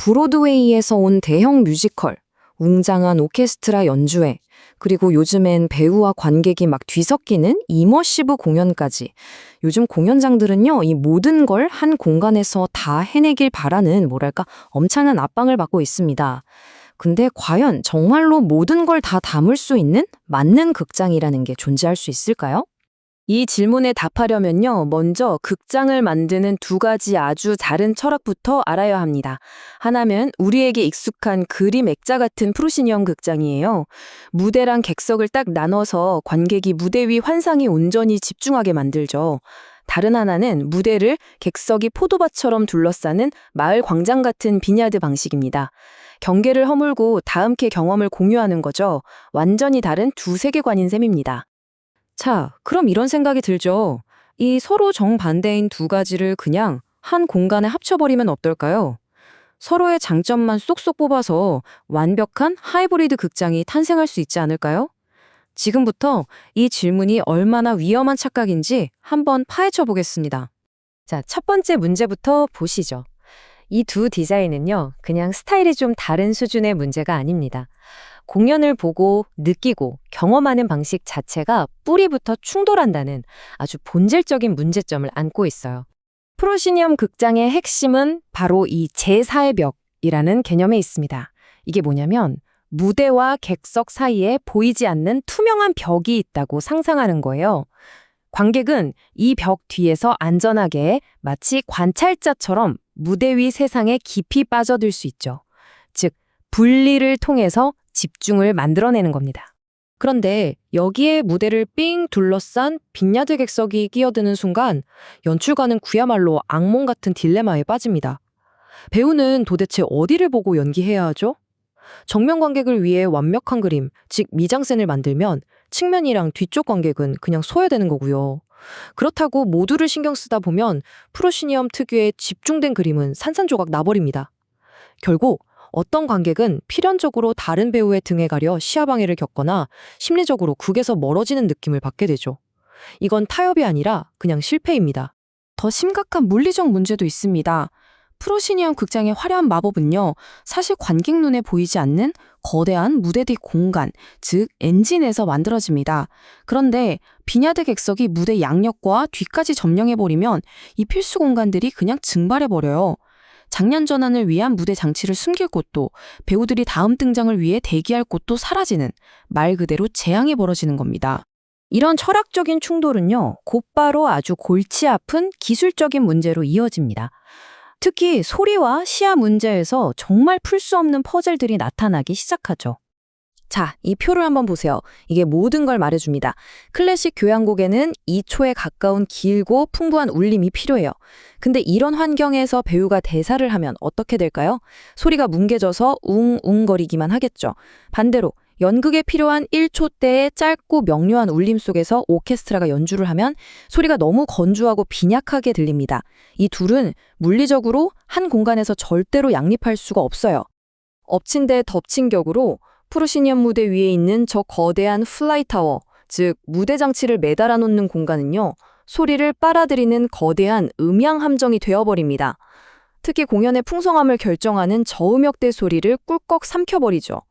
브로드웨이에서 온 대형 뮤지컬, 웅장한 오케스트라 연주회, 그리고 요즘엔 배우와 관객이 막 뒤섞이는 이머시브 공연까지. 요즘 공연장들은요, 이 모든 걸 한 공간에서 다 해내길 바라는 뭐랄까 엄청난 압박을 받고 있습니다. 근데 과연 정말로 모든 걸 다 담을 수 있는 맞는 극장이라는 게 존재할 수 있을까요? 이 질문에 답하려면요, 먼저 극장을 만드는 두 가지 아주 다른 철학부터 알아야 합니다. 하나면 우리에게 익숙한 그림 액자 같은 프로시니엄 극장이에요. 무대랑 객석을 딱 나눠서 관객이 무대 위 환상에 온전히 집중하게 만들죠. 다른 하나는 무대를 객석이 포도밭처럼 둘러싸는 마을 광장 같은 비냐드 방식입니다. 경계를 허물고 다 함께 경험을 공유하는 거죠. 완전히 다른 두 세계관인 셈입니다. 자, 그럼 이런 생각이 들죠. 이 서로 정반대인 두 가지를 그냥 한 공간에 합쳐버리면 어떨까요? 서로의 장점만 쏙쏙 뽑아서 완벽한 하이브리드 극장이 탄생할 수 있지 않을까요? 지금부터 이 질문이 얼마나 위험한 착각인지 한번 파헤쳐 보겠습니다. 자, 첫 번째 문제부터 보시죠. 이 두 디자인은요, 그냥 스타일이 좀 다른 수준의 문제가 아닙니다. 공연을 보고 느끼고 경험하는 방식 자체가 뿌리부터 충돌한다는 아주 본질적인 문제점을 안고 있어요. 프로시니엄 극장의 핵심은 바로 이 제4의 벽이라는 개념에 있습니다. 이게 뭐냐면 무대와 객석 사이에 보이지 않는 투명한 벽이 있다고 상상하는 거예요. 관객은 이 벽 뒤에서 안전하게 마치 관찰자처럼 무대 위 세상에 깊이 빠져들 수 있죠. 즉, 분리를 통해서 집중을 만들어내는 겁니다. 그런데 여기에 무대를 삥 둘러싼 빈야드 객석이 끼어드는 순간 연출가는 그야말로 악몽 같은 딜레마에 빠집니다. 배우는 도대체 어디를 보고 연기해야 하죠? 정면 관객을 위해 완벽한 그림, 즉 미장센을 만들면 측면이랑 뒤쪽 관객은 그냥 소외되는 거고요. 그렇다고 모두를 신경 쓰다 보면 프로시니엄 특유의 집중된 그림은 산산조각 나버립니다. 결국 어떤 관객은 필연적으로 다른 배우의 등에 가려 시야방해를 겪거나 심리적으로 극에서 멀어지는 느낌을 받게 되죠. 이건 타협이 아니라 그냥 실패입니다. 더 심각한 물리적 문제도 있습니다. 프로시니엄 극장의 화려한 마법은요, 사실 관객 눈에 보이지 않는 거대한 무대 뒤 공간, 즉 엔진에서 만들어집니다. 그런데 비냐드 객석이 무대 양옆과 뒤까지 점령해버리면 이 필수 공간들이 그냥 증발해버려요. 장면 전환을 위한 무대 장치를 숨길 곳도, 배우들이 다음 등장을 위해 대기할 곳도 사라지는, 말 그대로 재앙이 벌어지는 겁니다. 이런 철학적인 충돌은요, 곧바로 아주 골치 아픈 기술적인 문제로 이어집니다. 특히 소리와 시야 문제에서 정말 풀 수 없는 퍼즐들이 나타나기 시작하죠. 자, 이 표를 한번 보세요. 이게 모든 걸 말해줍니다. 클래식 교향곡에는 2초에 가까운 길고 풍부한 울림이 필요해요. 근데 이런 환경에서 배우가 대사를 하면 어떻게 될까요? 소리가 뭉개져서 웅웅거리기만 하겠죠. 반대로 연극에 필요한 1초대의 짧고 명료한 울림 속에서 오케스트라가 연주를 하면 소리가 너무 건조하고 빈약하게 들립니다. 이 둘은 물리적으로 한 공간에서 절대로 양립할 수가 없어요. 엎친 데 덮친 격으로 프로시니엄 무대 위에 있는 저 거대한 플라이타워, 즉 무대 장치를 매달아 놓는 공간은요, 소리를 빨아들이는 거대한 음향 함정이 되어버립니다. 특히 공연의 풍성함을 결정하는 저음역대 소리를 꿀꺽 삼켜버리죠.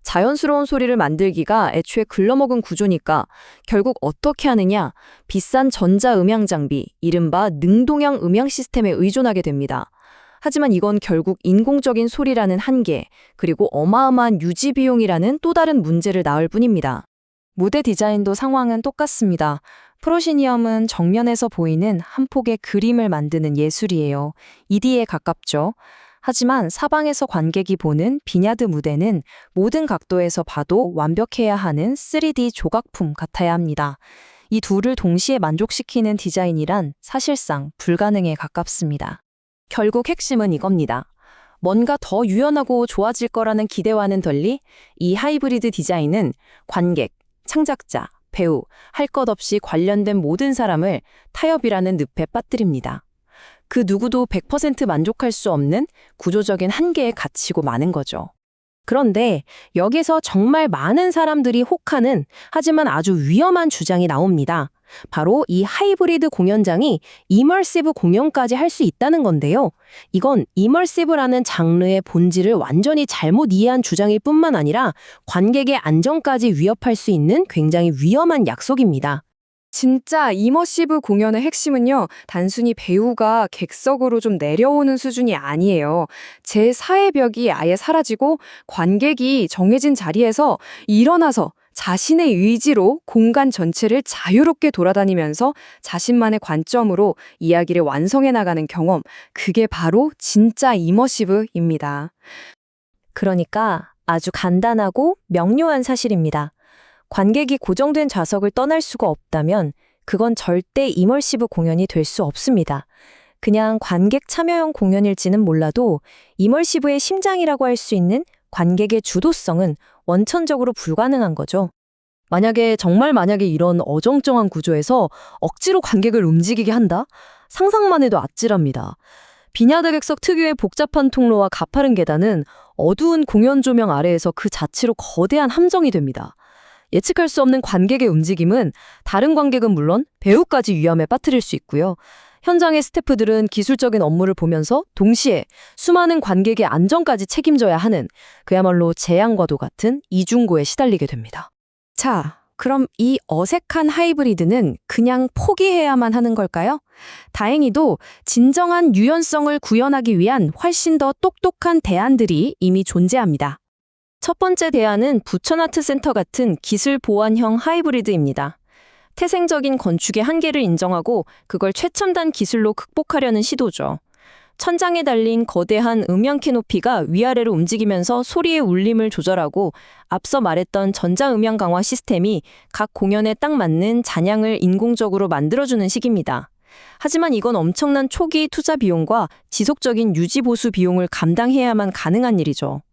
자연스러운 소리를 만들기가 애초에 글러먹은 구조니까 결국 어떻게 하느냐, 비싼 전자음향 장비, 이른바 능동향 음향 시스템에 의존하게 됩니다. 하지만 이건 결국 인공적인 소리라는 한계, 그리고 어마어마한 유지 비용이라는 또 다른 문제를 낳을 뿐입니다. 무대 디자인도 상황은 똑같습니다. 프로시니엄은 정면에서 보이는 한 폭의 그림을 만드는 예술이에요. ED에 가깝죠. 하지만 사방에서 관객이 보는 비냐드 무대는 모든 각도에서 봐도 완벽해야 하는 3D 조각품 같아야 합니다. 이 둘을 동시에 만족시키는 디자인이란 사실상 불가능에 가깝습니다. 결국 핵심은 이겁니다. 뭔가 더 유연하고 좋아질 거라는 기대와는 달리 이 하이브리드 디자인은 관객, 창작자, 배우, 할 것 없이 관련된 모든 사람을 타협이라는 늪에 빠뜨립니다. 그 누구도 100% 만족할 수 없는 구조적인 한계에 갇히고 마는 거죠. 그런데 여기서 정말 많은 사람들이 혹하는, 하지만 아주 위험한 주장이 나옵니다. 바로 이 하이브리드 공연장이 이머시브 공연까지 할 수 있다는 건데요. 이건 이머시브라는 장르의 본질을 완전히 잘못 이해한 주장일 뿐만 아니라 관객의 안전까지 위협할 수 있는 굉장히 위험한 약속입니다. 진짜 이머시브 공연의 핵심은요, 단순히 배우가 객석으로 좀 내려오는 수준이 아니에요. 제4의 벽이 아예 사라지고 관객이 정해진 자리에서 일어나서 자신의 의지로 공간 전체를 자유롭게 돌아다니면서 자신만의 관점으로 이야기를 완성해 나가는 경험, 그게 바로 진짜 이머시브입니다. 그러니까 아주 간단하고 명료한 사실입니다. 관객이 고정된 좌석을 떠날 수가 없다면 그건 절대 이머시브 공연이 될 수 없습니다. 그냥 관객 참여형 공연일지는 몰라도 이머시브의 심장이라고 할 수 있는 관객의 주도성은 원천적으로 불가능한 거죠. 만약에 이런 어정쩡한 구조에서 억지로 관객을 움직이게 한다? 상상만 해도 아찔합니다. 비냐드 객석 특유의 복잡한 통로와 가파른 계단은 어두운 공연 조명 아래에서 그 자체로 거대한 함정이 됩니다. 예측할 수 없는 관객의 움직임은 다른 관객은 물론 배우까지 위험에 빠뜨릴 수 있고요. 현장의 스태프들은 기술적인 업무를 보면서 동시에 수많은 관객의 안전까지 책임져야 하는 그야말로 재앙과도 같은 이중고에 시달리게 됩니다. 자, 그럼 이 어색한 하이브리드는 그냥 포기해야만 하는 걸까요? 다행히도 진정한 유연성을 구현하기 위한 훨씬 더 똑똑한 대안들이 이미 존재합니다. 첫 번째 대안은 부천아트센터 같은 기술 보완형 하이브리드입니다. 태생적인 건축의 한계를 인정하고 그걸 최첨단 기술로 극복하려는 시도죠. 천장에 달린 거대한 음향 캐노피가 위아래로 움직이면서 소리의 울림을 조절하고 앞서 말했던 전자음향 강화 시스템이 각 공연에 딱 맞는 잔향을 인공적으로 만들어주는 식입니다. 하지만 이건 엄청난 초기 투자 비용과 지속적인 유지 보수 비용을 감당해야만 가능한 일이죠.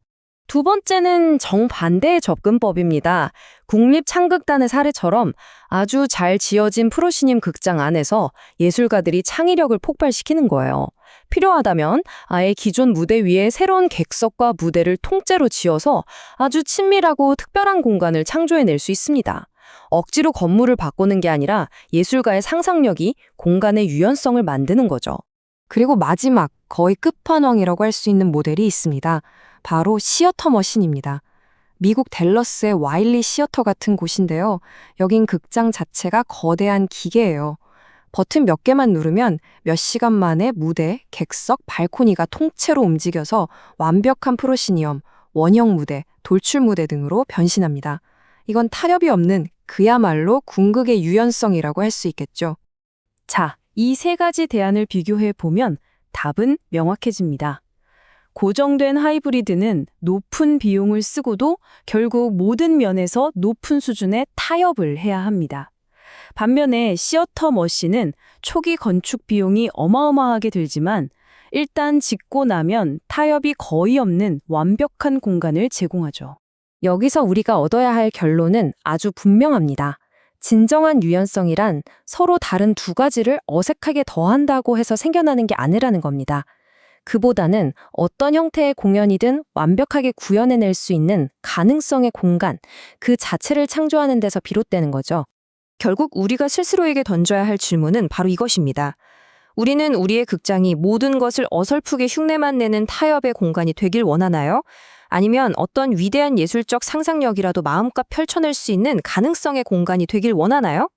두 번째는 정반대의 접근법입니다. 국립창극단의 사례처럼 아주 잘 지어진 프로시님 극장 안에서 예술가들이 창의력을 폭발시키는 거예요. 필요하다면 아예 기존 무대 위에 새로운 객석과 무대를 통째로 지어서 아주 친밀하고 특별한 공간을 창조해낼 수 있습니다. 억지로 건물을 바꾸는 게 아니라 예술가의 상상력이 공간의 유연성을 만드는 거죠. 그리고 마지막, 거의 끝판왕이라고 할 수 있는 모델이 있습니다. 바로 시어터 머신입니다. 미국 댈러스의 와일리 시어터 같은 곳인데요. 여긴 극장 자체가 거대한 기계예요. 버튼 몇 개만 누르면 몇 시간 만에 무대, 객석, 발코니가 통째로 움직여서 완벽한 프로시니엄, 원형 무대, 돌출 무대 등으로 변신합니다. 이건 타협이 없는 그야말로 궁극의 유연성이라고 할 수 있겠죠. 자, 이 세 가지 대안을 비교해 보면 답은 명확해집니다. 고정된 하이브리드는 높은 비용을 쓰고도 결국 모든 면에서 높은 수준의 타협을 해야 합니다. 반면에 시어터 머신은 초기 건축 비용이 어마어마하게 들지만 일단 짓고 나면 타협이 거의 없는 완벽한 공간을 제공하죠. 여기서 우리가 얻어야 할 결론은 아주 분명합니다. 진정한 유연성이란 서로 다른 두 가지를 어색하게 더한다고 해서 생겨나는 게 아니라는 겁니다. 그보다는 어떤 형태의 공연이든 완벽하게 구현해낼 수 있는 가능성의 공간, 그 자체를 창조하는 데서 비롯되는 거죠. 결국 우리가 스스로에게 던져야 할 질문은 바로 이것입니다. 우리는 우리의 극장이 모든 것을 어설프게 흉내만 내는 타협의 공간이 되길 원하나요? 아니면 어떤 위대한 예술적 상상력이라도 마음껏 펼쳐낼 수 있는 가능성의 공간이 되길 원하나요?